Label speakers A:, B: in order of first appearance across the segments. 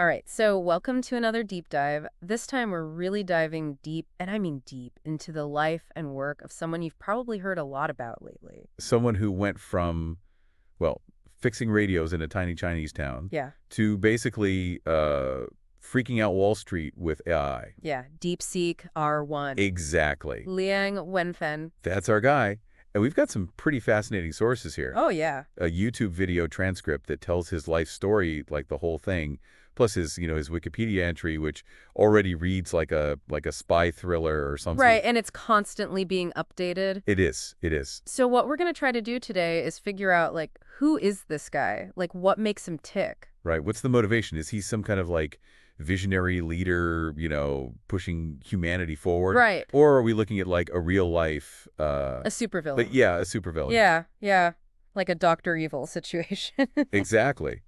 A: All right, so welcome to another deep dive. This time we're really diving deep, and I mean deep, into the life and work of someone you've probably heard a lot about lately.
B: Someone who went from, well, fixing radios in a tiny Chinese town
A: Yeah,
B: to basically freaking out Wall Street with AI.
A: yeah, DeepSeek R1.
B: Exactly.
A: Liang Wenfeng.
B: That's our guy. And we've got some pretty fascinating sources here.
A: Oh, yeah.
B: A YouTube video transcript that tells his life story, like the whole thing, plus his Wikipedia entry, which already reads like a spy thriller or something.
A: Right, and it's constantly being updated.
B: It is. It is.
A: So what we're going to try to do today is figure out, like, who is this guy? Like, what makes him tick?
B: Right. What's the motivation? Is he some kind of like visionary leader, pushing humanity forward?
A: Right.
B: Or are we looking at like a real life,
A: A supervillain.
B: but yeah, a supervillain.
A: Yeah, yeah. Like a Dr. Evil situation.
B: Exactly.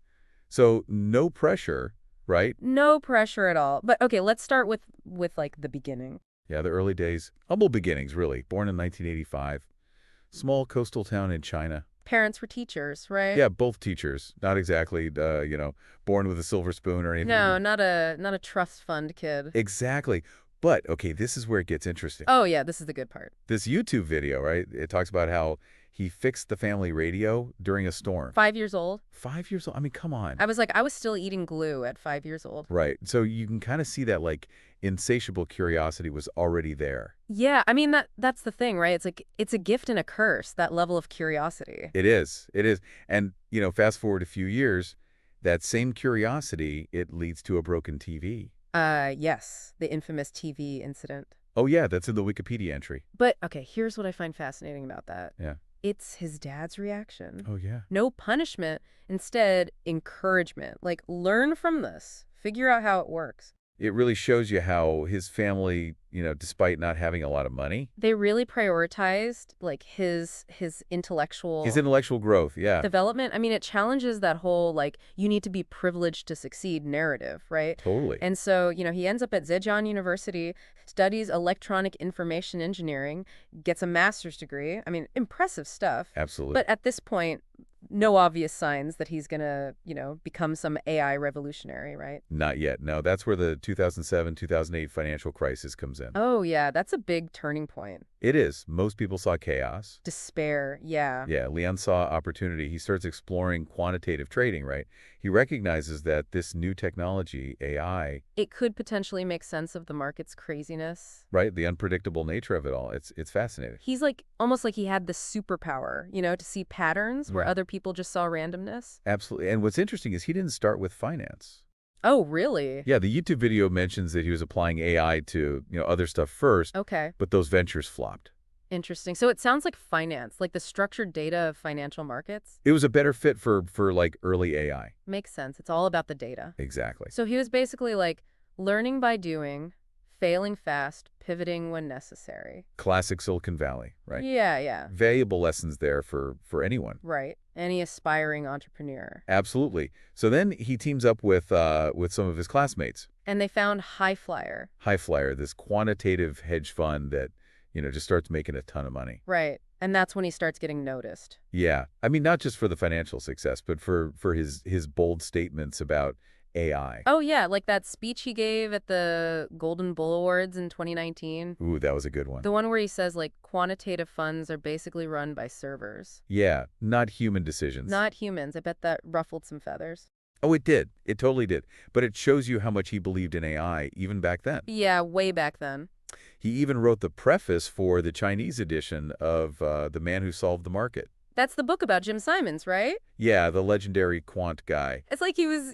B: So no pressure, right?
A: No pressure at all. But okay, let's start with like the beginning.
B: Yeah, the early days, humble beginnings, really. Born in 1985, small coastal town in China.
A: Parents were teachers, right?
B: Yeah, both teachers. Not exactly, born with a silver spoon or anything.
A: No, not a trust fund kid.
B: Exactly. But, okay, this is where it gets interesting.
A: Oh yeah, this is the good part.
B: This YouTube video, right? It talks about how he fixed the family radio during a storm.
A: 5 years old.
B: 5 years old? I mean, come on.
A: I was still eating glue at 5 years old.
B: Right. So you can kind of see that, like, insatiable curiosity was already there.
A: Yeah, I mean that's the thing, right? It's like it's a gift and a curse, that level of curiosity.
B: It is. It is. And, fast forward a few years, that same curiosity, it leads to a broken TV.
A: Yes, the infamous TV incident.
B: Oh, yeah, that's in the Wikipedia entry.
A: But okay, here's what I find fascinating about that.
B: Yeah.
A: It's his dad's reaction.
B: Oh, yeah.
A: No punishment, instead encouragement. Like, learn from this. Figure out how it works.
B: It really shows you how his family, despite not having a lot of money.
A: They really prioritized like his intellectual
B: His intellectual growth, yeah.
A: development. I mean, it challenges that whole like you need to be privileged to succeed narrative, right?
B: Totally.
A: And so, he ends up at Zhejiang University, studies electronic information engineering, gets a master's degree. I mean, impressive stuff.
B: Absolutely.
A: But at this point, no obvious signs that he's going to, become some AI revolutionary, right?
B: Not yet. No, that's where the 2007-2008 financial crisis comes in.
A: Oh, yeah, that's a big turning point.
B: It is. Most people saw chaos.
A: Despair, yeah.
B: Yeah, Leon saw opportunity. He starts exploring quantitative trading, right? He recognizes that this new technology, AI,
A: It could potentially make sense of the market's craziness.
B: right, the unpredictable nature of it all. It's fascinating.
A: He's like, almost like he had this superpower, to see patterns where other people just saw randomness.
B: Absolutely. And what's interesting is he didn't start with finance.
A: Oh, really?
B: Yeah, the YouTube video mentions that he was applying AI to, other stuff first,
A: Okay,
B: but those ventures flopped.
A: interesting. So it sounds like finance, like the structured data of financial markets.
B: It was a better fit for like early AI.
A: Makes sense. It's all about the data.
B: Exactly.
A: So he was basically like learning by doing, failing fast, pivoting when necessary.
B: Classic Silicon Valley, right?
A: Yeah, yeah.
B: Valuable lessons there for anyone.
A: Right. Any aspiring entrepreneur.
B: Absolutely. So then he teams up with some of his classmates.
A: And they found High Flyer.
B: High Flyer, this quantitative hedge fund that, just starts making a ton of money.
A: Right. And that's when he starts getting noticed.
B: Yeah. I mean, not just for the financial success, but for his bold statements about AI.
A: Oh, yeah, like that speech he gave at the Golden Bull Awards in 2019.
B: Ooh, that was a good one.
A: The one where he says, like, quantitative funds are basically run by servers.
B: Yeah, not human decisions.
A: Not humans. I bet that ruffled some feathers.
B: Oh, it did. It totally did. But it shows you how much he believed in AI even back then.
A: Yeah, way back then.
B: He even wrote the preface for the Chinese edition of The Man Who Solved the Market.
A: That's the book about Jim Simons, right?
B: Yeah, the legendary quant guy.
A: It's like he was,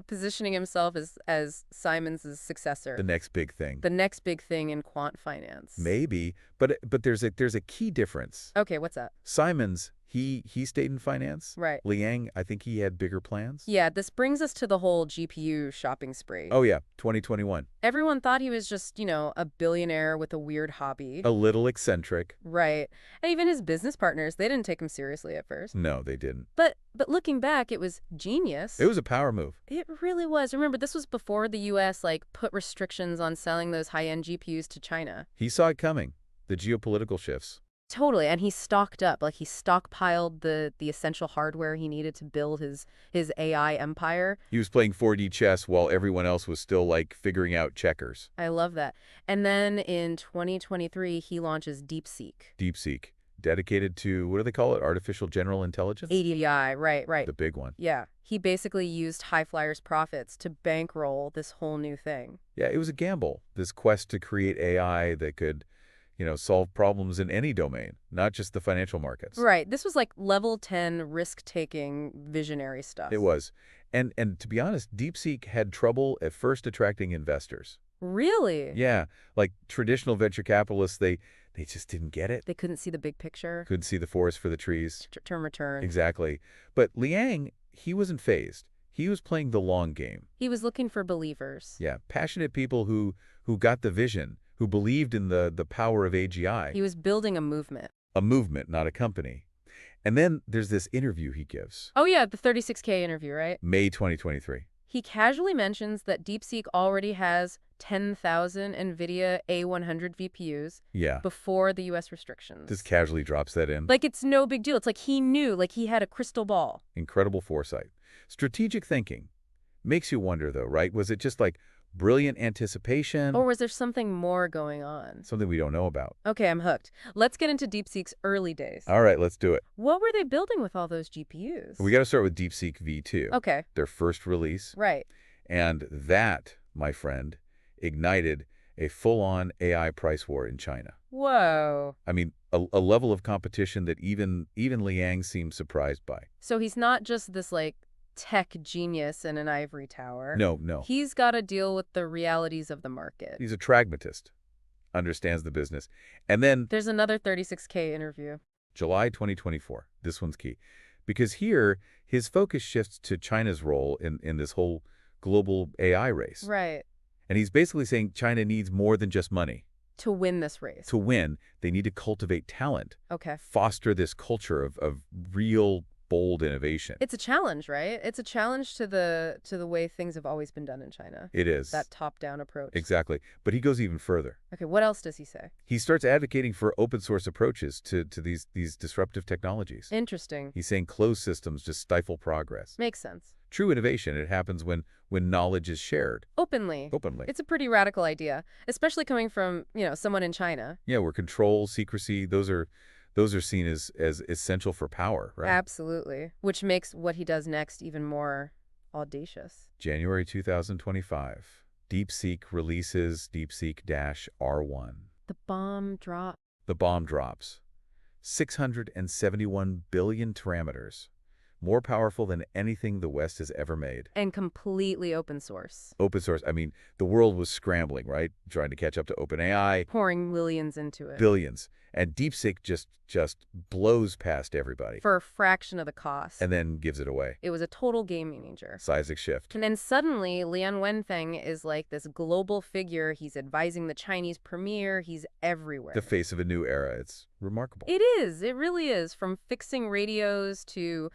A: positioning himself as Simons' successor.
B: The next big thing.
A: The next big thing in quant finance.
B: Maybe, but there's a key difference.
A: Okay, what's that?
B: Simons, he stayed in finance.
A: Right.
B: Liang, I think he had bigger plans.
A: Yeah, this brings us to the whole GPU shopping spree.
B: Oh yeah, 2021.
A: Everyone thought he was just, a billionaire with a weird hobby.
B: A little eccentric.
A: Right. And even his business partners, they didn't take him seriously at first.
B: No, they didn't.
A: But looking back, it was genius.
B: It was a power move.
A: It really was. Remember, this was before the U.S. put restrictions on selling those high-end GPUs to China.
B: He saw it coming. The geopolitical shifts.
A: Totally, and he stocked up, like he stockpiled the essential hardware he needed to build his AI empire.
B: He was playing 4D chess while everyone else was still, like, figuring out checkers.
A: I love that. And then in 2023, he launches DeepSeek.
B: DeepSeek, dedicated to, what do they call it? Artificial General Intelligence?
A: ADI, right, right.
B: The big one.
A: Yeah, he basically used High Flyer's profits to bankroll this whole new thing.
B: Yeah, it was a gamble, this quest to create AI that could, solve problems in any domain, not just the financial markets.
A: Right, this was like level 10 risk-taking visionary stuff.
B: It was. And to be honest, DeepSeek had trouble at first attracting investors.
A: Really?
B: Yeah, like traditional venture capitalists, they just didn't get it.
A: They couldn't see the big picture?
B: Couldn't see the forest for the trees.
A: Term return.
B: Exactly. But Liang, he wasn't phased. He was playing the long game.
A: He was looking for believers.
B: Yeah, passionate people who got the vision, who believed in the power of AGI.
A: He was building a movement.
B: A movement, not a company. And then there's this interview he gives.
A: Oh yeah, the 36K interview, right?
B: May 2023.
A: He casually mentions that DeepSeek already has 10,000 NVIDIA A100 VPUs
B: Yeah.
A: before the US restrictions.
B: Just casually drops that in.
A: Like it's no big deal. It's like he knew, like he had a crystal ball.
B: Incredible foresight. Strategic thinking. Makes you wonder, though, right? Was it just like brilliant anticipation?
A: Or was there something more going on?
B: Something we don't know about.
A: Okay, I'm hooked. Let's get into DeepSeek's early days.
B: All right, let's do it.
A: What were they building with all those GPUs?
B: We got to start with DeepSeek V2.
A: Okay,
B: Their first release.
A: right.
B: And that, my friend, ignited a full-on AI price war in China.
A: Whoa.
B: I mean, a level of competition that even Liang seemed surprised by.
A: So he's not just this like tech genius in an ivory tower.
B: No, no.
A: He's got to deal with the realities of the market.
B: He's a pragmatist, understands the business. And then
A: There's another 36K interview.
B: July 2024, this one's key. Because here, his focus shifts to China's role in this whole global AI race.
A: Right.
B: And he's basically saying China needs more than just money.
A: To win this race.
B: To win, they need to cultivate talent,
A: Okay.
B: foster this culture of real, bold innovation.
A: It's a challenge, right? It's a challenge to the way things have always been done in China.
B: It is.
A: That top-down approach.
B: Exactly. But he goes even further.
A: Okay, what else does he say?
B: He starts advocating for open source approaches to these disruptive technologies.
A: Interesting.
B: He's saying closed systems just stifle progress.
A: Makes sense.
B: True innovation, it happens when knowledge is shared.
A: Openly.
B: Openly.
A: It's a pretty radical idea, especially coming from, someone in China.
B: Yeah, where control, secrecy, those are seen as essential for power, right?
A: Absolutely. Which makes what he does next even more audacious.
B: January 2025. DeepSeek releases DeepSeek-R1.
A: The bomb drop.
B: The bomb drops. 671 billion parameters. More powerful than anything the West has ever made.
A: And completely open source.
B: Open source, I mean, the world was scrambling, right? Trying to catch up to OpenAI.
A: Pouring millions into it.
B: Billions. And DeepSeek just blows past everybody.
A: For a fraction of the cost.
B: And then gives it away.
A: It was a total game changer.
B: Seismic shift.
A: And then suddenly, Liang Wenfeng is like this global figure. He's advising the Chinese premier. He's everywhere.
B: The face of a new era. It's remarkable.
A: It is. It really is. From fixing radios to,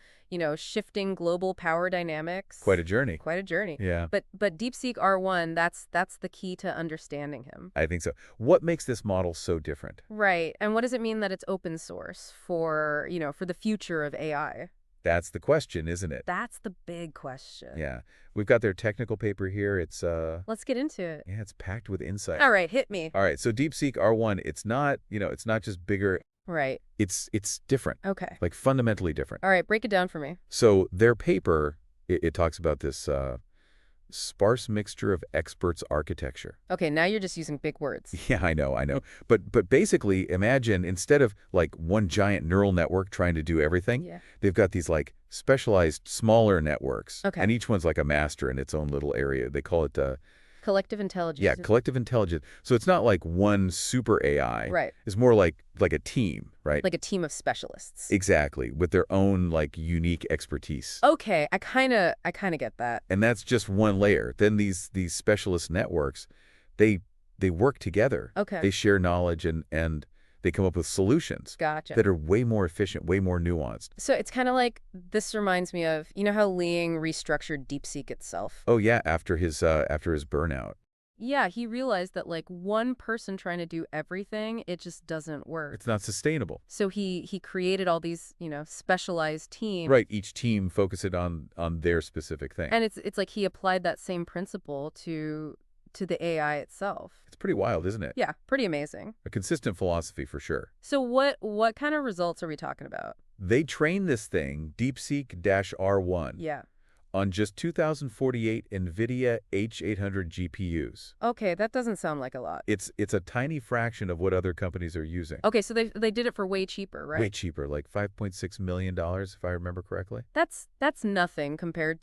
A: shifting global power dynamics.
B: Quite a journey.
A: Quite a journey.
B: Yeah.
A: But DeepSeek R1, that's the key to understanding him.
B: I think so. What makes this model so different?
A: Right. And what does it mean that it's open source for, for the future of AI?
B: That's the question, isn't it?
A: That's the big question.
B: Yeah. We've got their technical paper here. It's
A: Let's get into it.
B: yeah, it's packed with insight.
A: All right, hit me.
B: All right. So DeepSeek R1, it's not just bigger.
A: Right.
B: It's different.
A: Okay.
B: Like fundamentally different.
A: All right, break it down for me.
B: So their paper, it talks about this sparse mixture of experts architecture.
A: Okay, now you're just using big words.
B: Yeah, I know. But basically, imagine instead of like one giant neural network trying to do everything,
A: Yeah.
B: they've got these like specialized smaller networks.
A: Okay.
B: And each one's like a master in its own little area. They call it
A: Collective intelligence.
B: yeah, collective intelligence. So it's not like one super AI.
A: Right.
B: It's more like a team, right?
A: Like a team of specialists.
B: Exactly, with their own like unique expertise.
A: Okay, I kind of get that.
B: And that's just one layer. Then these specialist networks, they work together.
A: Okay.
B: They share knowledge and they come up with solutions
A: Gotcha.
B: that are way more efficient, way more nuanced.
A: So it's kind of like, this reminds me of, how Liang restructured DeepSeek itself?
B: Oh yeah, after his burnout.
A: Yeah, he realized that like one person trying to do everything, it just doesn't
B: It's
A: work.
B: not sustainable.
A: So he created all these, specialized teams.
B: Right, each team focuses on their specific thing.
A: And it's like he applied that same principle to the AI itself.
B: It's pretty wild, isn't it?
A: Yeah, pretty amazing.
B: A consistent philosophy for sure.
A: So what kind of results are we talking about?
B: They trained this thing, DeepSeek-R1,
A: Yeah.
B: on just 2048 NVIDIA H800 GPUs.
A: Okay, that doesn't sound like a lot.
B: It's a tiny fraction of what other companies are using.
A: Okay, so they did it for way cheaper,
B: Way
A: right?
B: cheaper, like $5.6 million, if I remember correctly.
A: That's nothing compared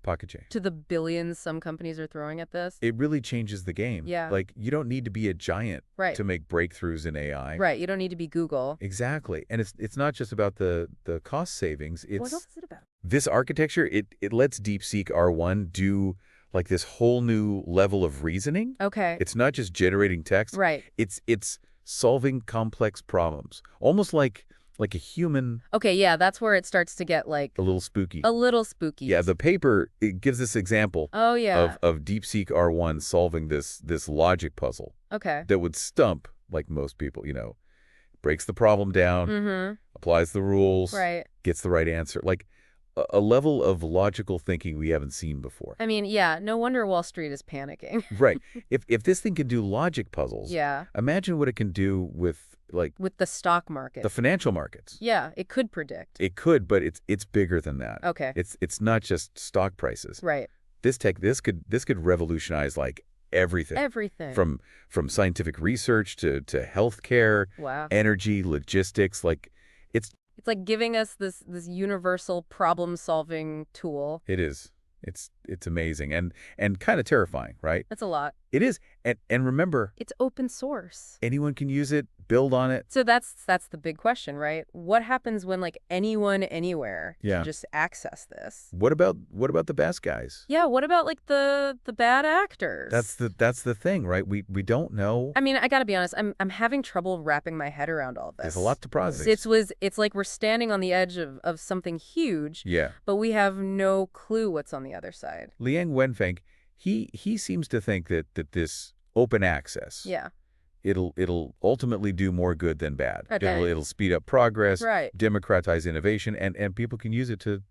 B: Pocket change.
A: to the billions some companies are throwing at this.
B: It really changes the game.
A: Yeah.
B: Like, you don't need to be a giant
A: Right.
B: to make breakthroughs in AI.
A: Right, you don't need to be Google.
B: Exactly. And it's not just about the cost savings.
A: What else
B: It's
A: is it about?
B: this architecture, it lets DeepSeek R1 do like this whole new level of reasoning.
A: Okay.
B: It's not just generating text.
A: Right.
B: It's solving complex problems. Almost like a human,
A: Okay, yeah, that's where it starts to get like
B: a little spooky.
A: a little spooky.
B: Yeah, the paper, it gives this example
A: Oh yeah.
B: of DeepSeek R1 solving this logic puzzle
A: Okay.
B: that would stump like most people, breaks the problem down,
A: Mm-hmm.
B: applies the rules,
A: Right.
B: gets the right answer. Like a level of logical thinking we haven't seen before.
A: I mean, yeah, no wonder Wall Street is panicking.
B: Right. If this thing can do logic puzzles,
A: Yeah.
B: imagine what it can do with like
A: With the stock market.
B: the financial markets.
A: Yeah, it could predict.
B: It could, but it's bigger than that.
A: Okay.
B: It's not just stock prices.
A: Right.
B: This could revolutionize like everything.
A: Everything.
B: From scientific research to healthcare,
A: Wow.
B: energy, logistics, like it's
A: It's like giving us this universal problem-solving tool.
B: it is. It's amazing and kind of terrifying, right?
A: That's a lot.
B: It is. And remember,
A: It's open source.
B: anyone can use it, build on it.
A: So that's the big question, right? What happens when like anyone anywhere
B: Yeah.
A: can just access this?
B: What about the best guys?
A: Yeah, what about like the bad actors?
B: That's the thing, right? We don't know.
A: I mean, I got to be honest, I'm having trouble wrapping my head around all of this.
B: There's a lot to process.
A: It's like we're standing on the edge of something huge,
B: Yeah.
A: but we have no clue what's on the other side.
B: Liang Wenfeng, he seems to think that this open access,
A: Yeah.
B: it'll ultimately do more good than bad.
A: Okay.
B: It'll speed up progress,
A: Right.
B: democratize innovation, and people can use it to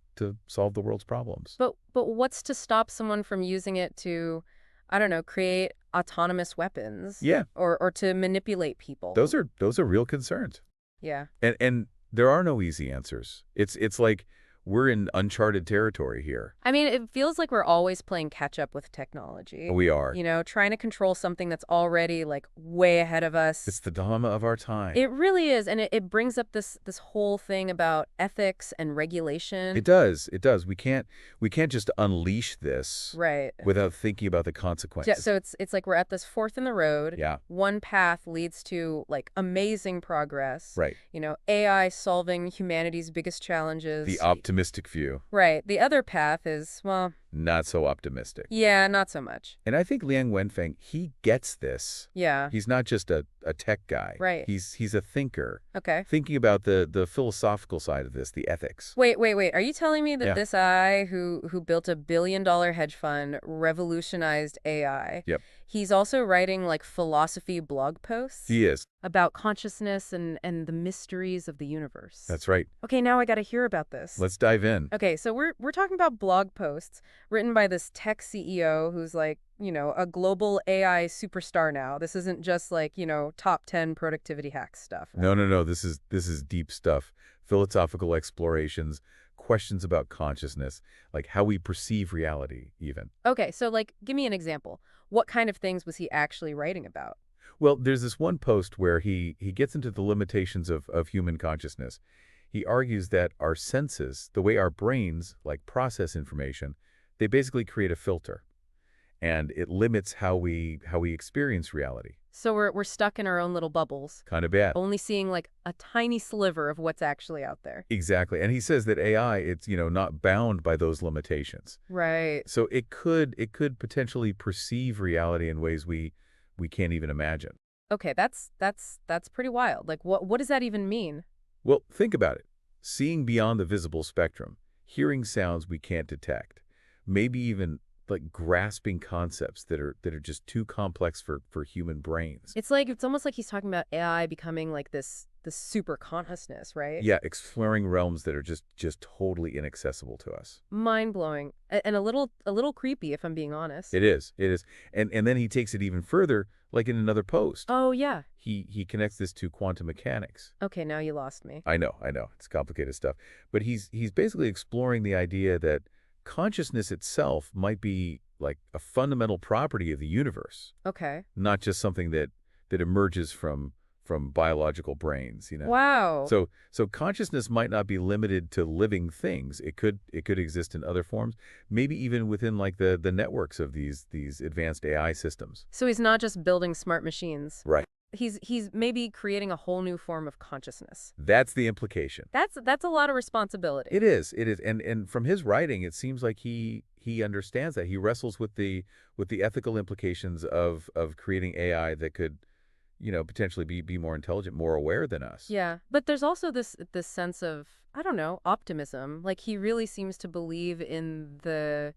B: solve the world's problems.
A: But what's to stop someone from using it to, I don't know, create autonomous weapons?
B: Yeah.
A: Or to manipulate people?
B: Those are real concerns.
A: Yeah.
B: And there are no easy answers. It's like we're in uncharted territory here.
A: I mean, it feels like we're always playing catch up with technology.
B: We are.
A: Trying to control something that's already like way ahead of us.
B: It's the dilemma of our time.
A: It really is, and it brings up this whole thing about ethics and regulation.
B: It does. It does. We can't just unleash this
A: Right.
B: without thinking about the
A: Yeah,
B: consequences.
A: so it's like we're at this fork in the road.
B: Yeah.
A: One path leads to like amazing progress.
B: Right.
A: AI solving humanity's biggest challenges.
B: The optimistic view,
A: Right. The other path is, well,
B: not so optimistic.
A: yeah, not so much.
B: And I think Liang Wenfeng, he gets this.
A: Yeah.
B: He's not just a tech guy.
A: Right.
B: He's a thinker,
A: Okay.
B: thinking about the philosophical side of this, the ethics.
A: Wait. Are you telling me that
B: Yeah.
A: this guy who built $1 billion hedge fund revolutionized AI?
B: Yep.
A: He's also writing like philosophy blog posts
B: He is.
A: about consciousness and the mysteries of the universe.
B: That's right.
A: Okay, now I got to hear about this.
B: Let's dive in.
A: Okay, so we're talking about blog posts written by this tech CEO who's like, a global AI superstar now. This isn't just like, top 10 productivity hacks stuff.
B: No. This is deep stuff. Philosophical explorations, questions about consciousness, like how we perceive reality even.
A: Okay, so like give me an example. What kind of things was he actually writing about?
B: Well, there's this one post where he gets into the limitations of human consciousness. He argues that our senses, the way our brains like process information, they basically create a filter. And it limits how we experience reality.
A: So we're stuck in our own little bubbles,
B: Kind of bad.
A: only seeing like a tiny sliver of what's actually out there.
B: Exactly. And he says that AI, it's, not bound by those limitations.
A: Right.
B: So it could potentially perceive reality in ways we can't even imagine.
A: Okay, that's pretty wild. Like what does that even mean?
B: Well, think about it. Seeing beyond the visible spectrum, hearing sounds we can't detect, maybe even like grasping concepts that are just too complex for human brains.
A: It's almost like he's talking about AI becoming like this super consciousness, right?
B: Yeah, exploring realms that are just totally inaccessible to us.
A: Mind-blowing and a little creepy if I'm being honest.
B: It is. It is. And then he takes it even further, like in another post.
A: Oh, yeah.
B: He connects this to quantum mechanics.
A: Okay, now you lost me.
B: I know, I know. It's complicated stuff. But he's basically exploring the idea that consciousness itself might be like a fundamental property of the universe,
A: Okay.
B: not just something that emerges from biological brains, you know.
A: Wow.
B: So consciousness might not be limited to living things. It could exist in other forms, maybe even within like the networks of these advanced AI systems.
A: So he's not just building smart machines.
B: Right.
A: He's maybe creating a whole new form of consciousness.
B: That's the implication.
A: That's a lot of responsibility.
B: It is. It is. And from his writing, it seems like he understands that. He wrestles with the ethical implications of creating AI that could, potentially be more intelligent, more aware than us.
A: Yeah, but there's also this sense of, I don't know, optimism. Like he really seems to believe in the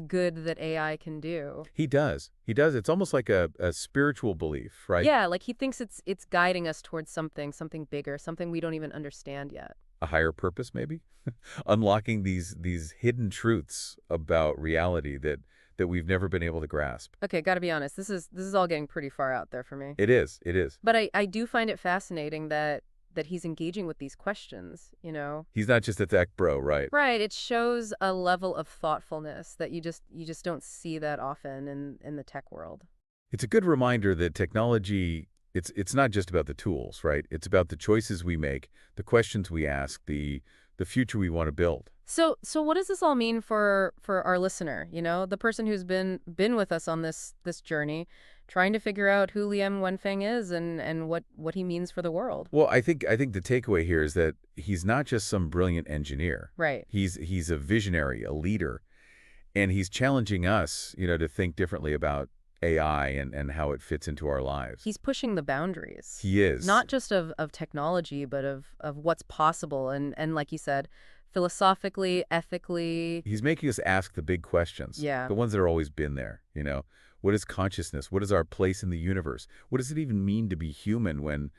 A: good that AI can do.
B: He does. He does. It's almost like a spiritual belief, right?
A: Yeah, like he thinks it's guiding us towards something bigger, something we don't even understand yet.
B: A higher purpose, maybe? Unlocking these hidden truths about reality that we've never been able to grasp.
A: Okay, got to be honest. This is all getting pretty far out there for me.
B: It is. It is.
A: But I do find it fascinating that he's engaging with these questions, you know.
B: He's not just a tech bro, right?
A: Right, it shows a level of thoughtfulness that you just don't see that often in the tech world.
B: It's a good reminder that technology, it's not just about the tools, right? It's about the choices we make, the questions we ask, the future we want to build.
A: So what does this all mean for our listener, you know, the person who's been with us on this journey, trying to figure out who Liang Wenfeng is and what he means for the world?
B: Well, I think the takeaway here is that he's not just some brilliant engineer.
A: Right.
B: He's a visionary, a leader, and he's challenging us, to think differently about AI and how it fits into our lives.
A: He's pushing the boundaries.
B: He is.
A: Not just of technology, but of what's possible and like you said, philosophically, ethically.
B: He's making us ask the big questions.
A: Yeah.
B: The ones that are always been there, What is consciousness? What is our place in the universe? What does it even mean to be human when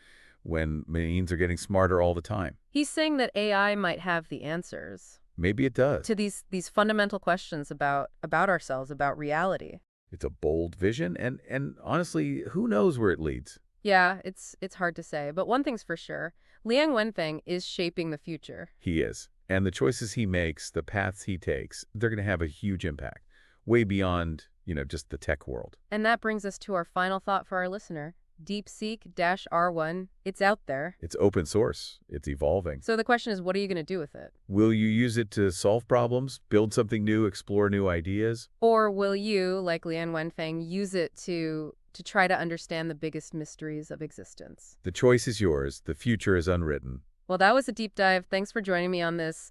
B: machines are getting smarter all the time?
A: He's saying that AI might have the answers
B: Maybe it does.
A: to these fundamental questions about ourselves, about reality.
B: It's a bold vision, and honestly, who knows where it leads?
A: Yeah, it's hard to say, but one thing's for sure. Liang Wenfeng is shaping the future.
B: He is. And the choices he makes, the paths he takes, they're going to have a huge impact, way beyond, just the tech world.
A: And that brings us to our final thought for our listener. DeepSeek-R1, it's out there.
B: It's open source. It's evolving.
A: So the question is, what are you going to do with it?
B: Will you use it to solve problems, build something new, explore new ideas?
A: Or will you, like Liang Wenfeng, use it to try to understand the biggest mysteries of existence?
B: The choice is yours. The future is unwritten.
A: Well, that was a deep dive. Thanks for joining me on this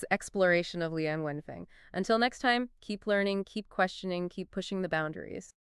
A: exploration of Liang Wenfeng. Until next time, keep learning, keep questioning, keep pushing the boundaries.